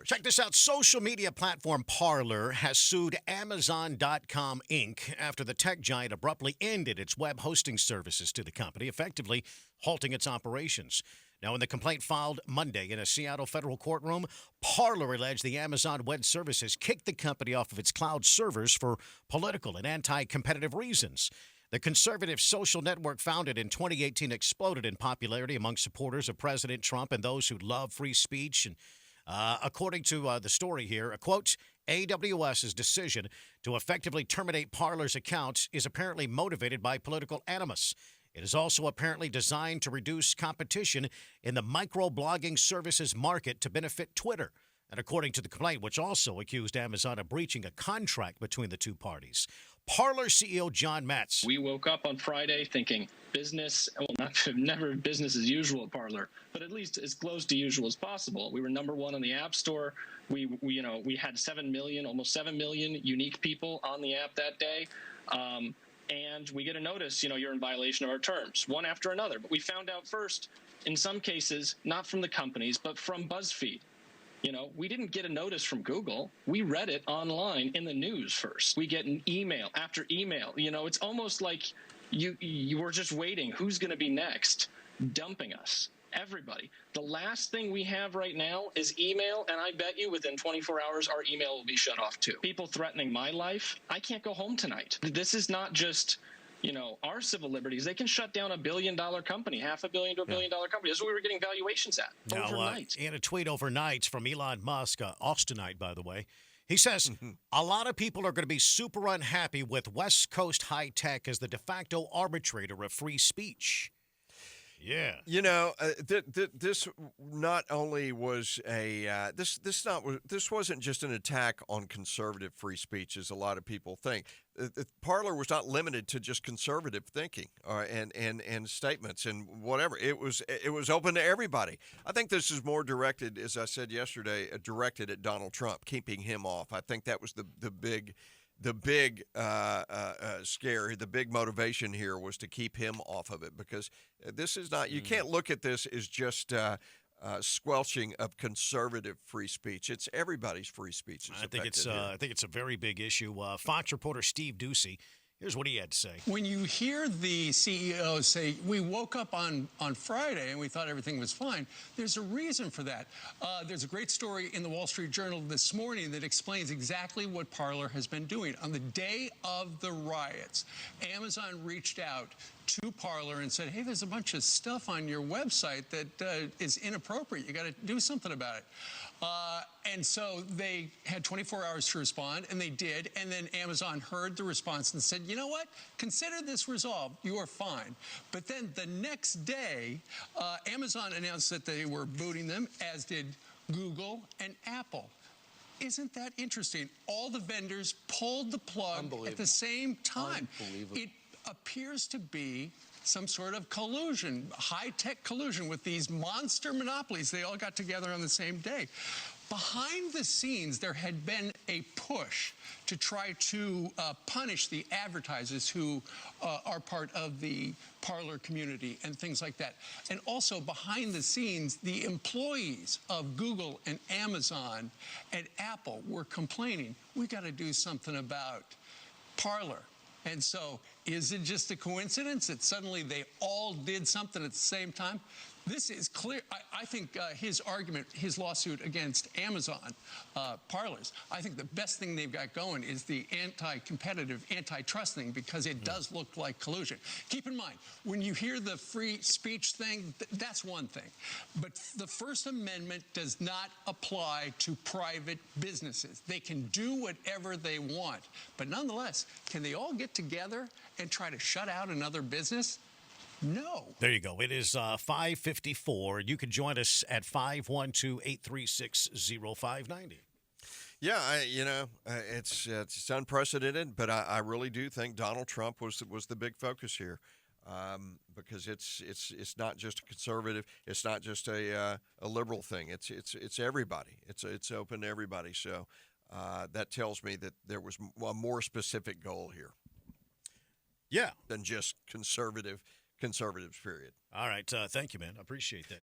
yours. Check this out. Social media platform Parler has sued Amazon.com Inc. after the tech giant abruptly ended its web hosting services to the company, effectively halting its operations. Now, in the complaint filed Monday in a Seattle federal courtroom, Parler alleged the Amazon Web Services kicked the company off of its cloud servers for political and anti-competitive reasons. The conservative social network founded in 2018 exploded in popularity among supporters of President Trump and those who love free speech. And according to the story here, a quote, AWS's decision to effectively terminate Parler's accounts is apparently motivated by political animus. It is also apparently designed to reduce competition in the microblogging services market to benefit Twitter. And according to the complaint, which also accused Amazon of breaching a contract between the two parties, Parler CEO John Matz. We woke up on Friday thinking business, well, never business as usual at Parler, but at least as close to usual as possible. We were number one on the App Store. We had 7 million, almost 7 million unique people on the app that day. And we get a notice, you're in violation of our terms, one after another. But we found out first, in some cases, not from the companies, but from BuzzFeed. We didn't get a notice from Google. We read it online in the news first. We get an email after email. It's almost like you were just waiting. Who's going to be next? Dumping us. Everybody. The last thing we have right now is email, and I bet you within 24 hours our email will be shut off too. People threatening my life. I can't go home tonight. This is not just our civil liberties. They can shut down $1 billion company, $500 million to $1 billion company. That's what we were getting valuations at overnight. In a tweet overnight from Elon Musk, Austinite, by the way, he says, a lot of people are going to be super unhappy with West Coast High Tech as the de facto arbitrator of free speech. Yeah. This not only was this wasn't just an attack on conservative free speech, as a lot of people think. Parler was not limited to just conservative thinking and statements and whatever. It was open to everybody. I think this is more directed, as I said yesterday, directed at Donald Trump, keeping him off. I think that was the big scare, the big motivation here was to keep him off of it, because this is not, you can't look at this as just squelching of conservative free speech. It's everybody's free speech. I think it's a very big issue. Fox reporter Steve Ducey, here's what he had to say. When you hear the CEO say, we woke up on Friday and we thought everything was fine, there's a reason for that. There's a great story in the Wall Street Journal this morning that explains exactly what Parler has been doing. On the day of the riots, Amazon reached out to Parler and said, hey, there's a bunch of stuff on your website that is inappropriate. You got to do something about it. And so they had 24 hours to respond, and they did. And then Amazon heard the response and said, you know what? Consider this resolved. You are fine. But then the next day, Amazon announced that they were booting them, as did Google and Apple. Isn't that interesting? All the vendors pulled the plug at the same time. It appears to be some sort of collusion, high-tech collusion with these monster monopolies. They all got together on the same day. Behind the scenes, there had been a push to try to punish the advertisers who are part of the Parler community and things like that. And also behind the scenes, the employees of Google and Amazon and Apple were complaining, we got to do something about Parler. And so, is it just a coincidence that suddenly they all did something at the same time? This is clear. I think his argument, his lawsuit against Amazon, Parlers, I think the best thing they've got going is the anti-competitive, antitrust thing, because it does look like collusion. Keep in mind, when you hear the free speech thing, that's one thing. But the First Amendment does not apply to private businesses. They can do whatever they want. But nonetheless, can they all get together and try to shut out another business? No. There you go. It is 5:54. You can join us at 512-836-0590. Yeah, it's unprecedented, but I really do think Donald Trump was the big focus here, because it's not just a conservative, it's not just a liberal thing. It's everybody. It's open to everybody. So that tells me that there was a more specific goal here. Yeah, than just conservatives, period. All right. Thank you, man. I appreciate that.